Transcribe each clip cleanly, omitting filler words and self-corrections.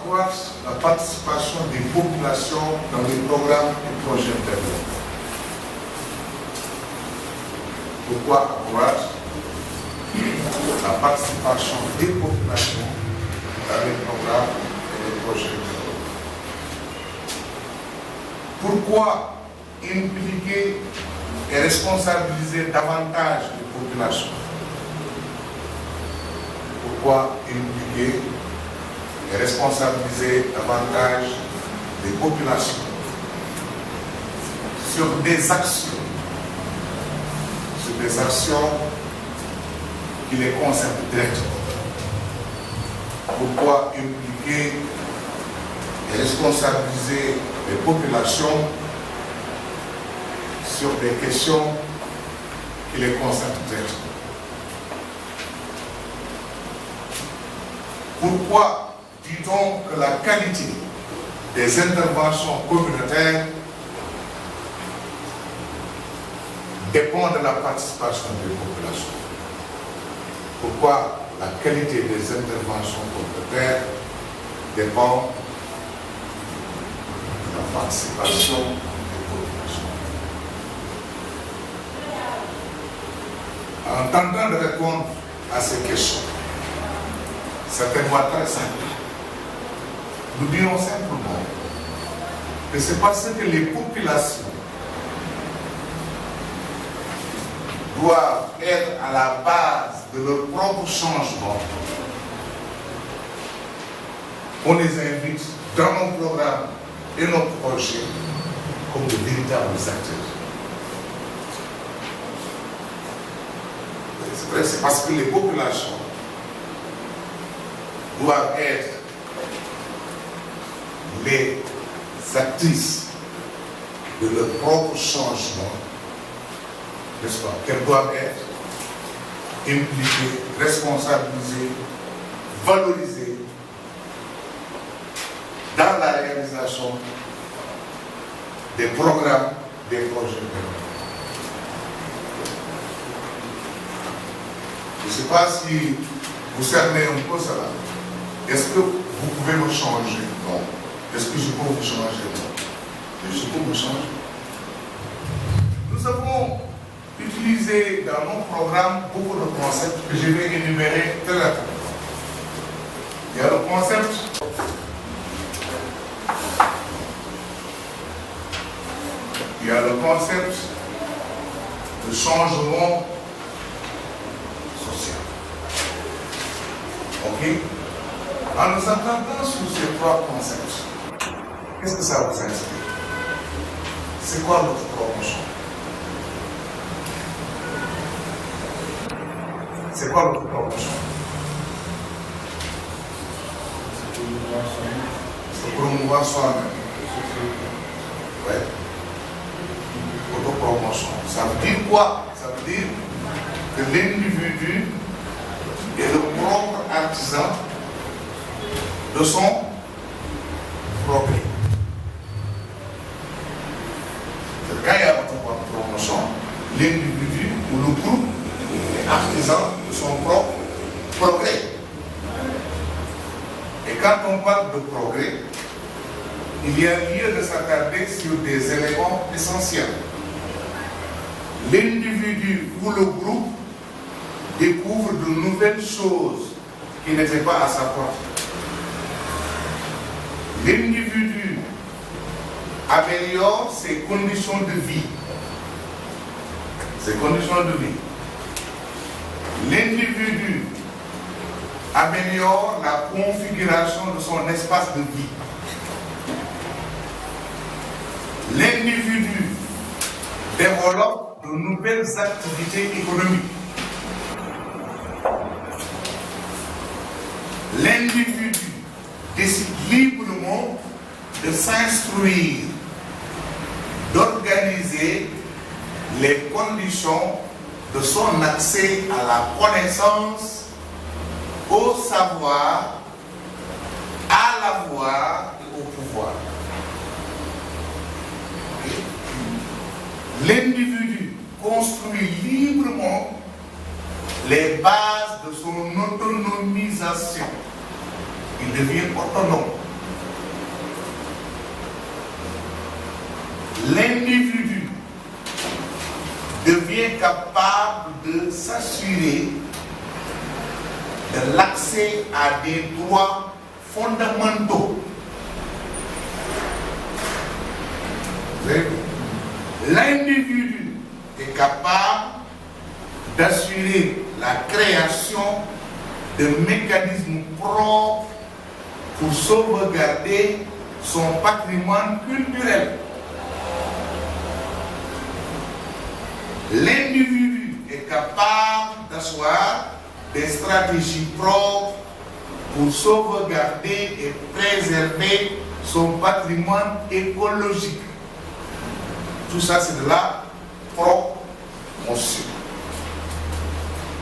accroître la participation des populations dans les programmes et projets de développement? Pourquoi accroître la participation des populations dans les programmes et les projets de développement? Pourquoi impliquer et responsabiliser davantage les populations? Pourquoi impliquer et responsabiliser davantage les populations sur des actions qui les concernent directement? Pourquoi impliquer et responsabiliser les populations sur des questions qui les concernent directement? Pourquoi dit-on que la qualité des interventions communautaires dépend de la participation des populations? Pourquoi la qualité des interventions communautaires dépend de la participation des populations? En tentant de répondre à ces questions, certainement très simples, nous dirons simplement que c'est parce que les populations doivent être à la base de leur propre changement qu'on les invite dans nos programmes et nos projets comme de véritables acteurs. C'est vrai, c'est parce que les populations doivent être les actrices de leur propre changement, n'est-ce pas, qu'elles doivent être impliquées, responsabilisées, valorisées dans la réalisation des programmes, des projets. Je ne sais pas si vous cernez un peu cela. Est-ce que vous pouvez me changer? Non. Est-ce que je peux vous changer? Non. Je peux me changer. Nous avons utilisé dans nos programmes beaucoup de concepts que je vais énumérer très rapidement. Il y a le concept de changement social. Ok? En nous attendant sur ces trois concepts, qu'est-ce que ça vous inspire? C'est quoi notre promotion? C'est quoi notre promotion? C'est promouvoir soi-même. Ouais. Autopromotion. Ça veut dire quoi? Ça veut dire que l'individu est le propre artisan de son progrès. Quand il y a une promotion, l'individu ou le groupe est artisan de son propre progrès. Et quand on parle de progrès, il y a lieu de s'attarder sur des éléments essentiels. L'individu ou le groupe découvre de nouvelles choses qui n'étaient pas à sa portée. L'individu améliore ses conditions de vie. L'individu améliore la configuration de son espace de vie. L'individu développe de nouvelles activités économiques. L'individu décide librement de s'instruire, d'organiser les conditions de son accès à la connaissance, au savoir, à l'avoir et au pouvoir. L'individu construit librement les bases de son autonomisation. Il devient autonome. l'individu devient capable de s'assurer de l'accès à des droits fondamentaux. L'individu est capable d'assurer la création de mécanismes propres pour sauvegarder son patrimoine culturel. L'individu est capable d'asseoir des stratégies propres pour sauvegarder et préserver son patrimoine écologique. Tout ça, c'est de la promotion.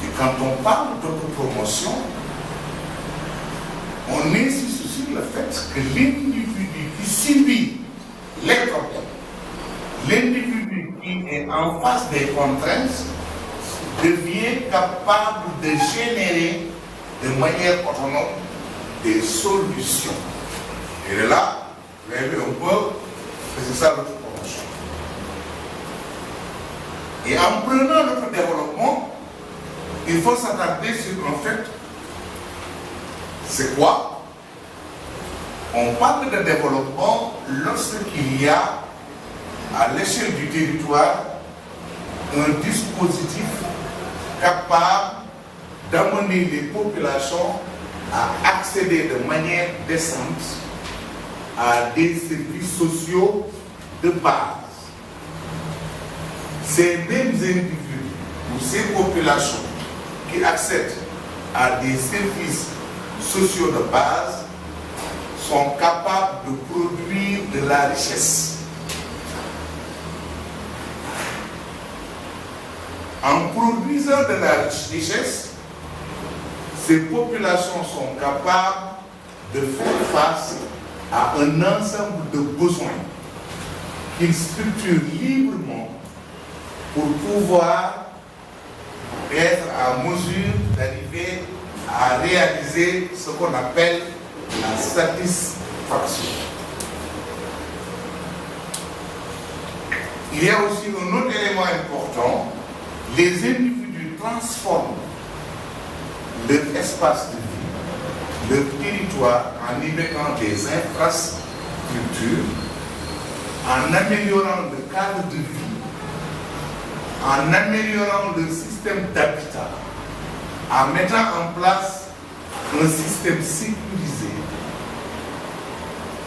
Et quand on parle d'autopromotion, on insiste sur le fait que l'individu qui subit les problèmes, l'individu qui est en face des contraintes, devient capable de générer de manière autonome des solutions. Et là, vous avez vu un peu que c'est ça notre promotion. Et en prenant notre développement, il faut s'attarder sur un fait. C'est quoi? On parle de développement lorsqu'il y a à l'échelle du territoire un dispositif capable d'amener les populations à accéder de manière décente à des services sociaux de base. Ces mêmes individus ou ces populations qui accèdent à des services sociaux de base sont capables de produire de la richesse. En produisant de la richesse, ces populations sont capables de faire face à un ensemble de besoins qu'ils structurent librement pour pouvoir être en mesure d'arriver à réaliser ce qu'on appelle la satisfaction. Il y a aussi un autre élément important. Les individus transforment leur espace de vie, leur territoire, en y mettant des infrastructures, en améliorant le cadre de vie, en améliorant le système d'habitat, en mettant en place un système sécurisé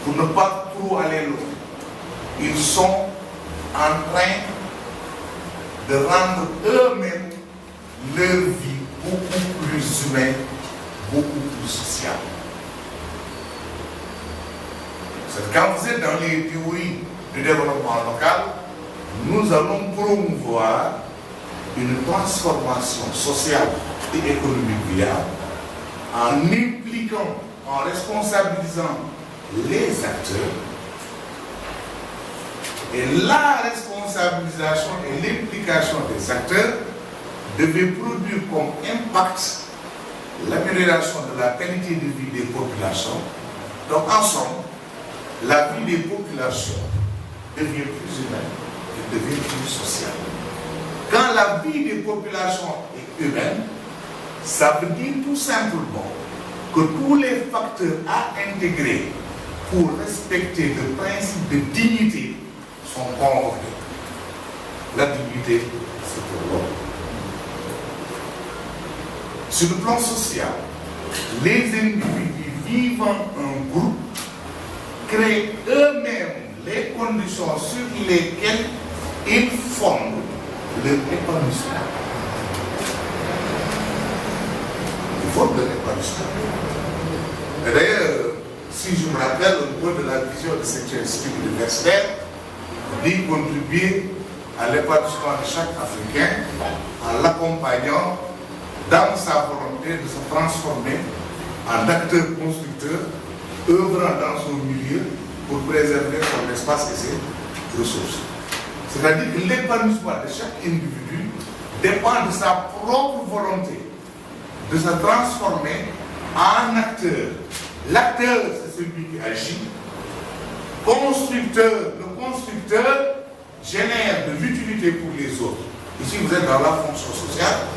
pour ne pas trop aller loin. Ils sont en train de rendre eux-mêmes leur vie beaucoup plus humaine, beaucoup plus sociale. Quand vous êtes dans les théories du développement local, nous allons promouvoir une transformation sociale et économique viable en impliquant, en responsabilisant les acteurs. Et la responsabilisation et l'implication des acteurs devaient produire comme impact l'amélioration de la qualité de vie des populations. Donc ensemble, la vie des populations devient plus humaine et devient plus sociale. Quand la vie des populations est humaine, ça veut dire tout simplement que tous les facteurs à intégrer pour respecter le principe de dignité sont convoqués. La dignité, c'est pour l'homme. Sur le plan social, les individus vivant en groupe créent eux-mêmes les conditions sur lesquelles ils fondent leur épanouissement. Ils fondent leur épanouissement. Et d'ailleurs, si je me rappelle au niveau de la vision de cet institut universitaire, d'y contribuer à l'épanouissement de chaque Africain en l'accompagnant dans sa volonté de se transformer en acteur constructeur, œuvrant dans son milieu pour préserver son espace et ses ressources. C'est-à-dire que l'épanouissement de chaque individu dépend de sa propre volonté de se transformer en acteur. L'acteur, c'est celui qui agit. Constructeur, le constructeur, génère de l'utilité pour les autres. Ici, vous êtes dans la fonction sociale.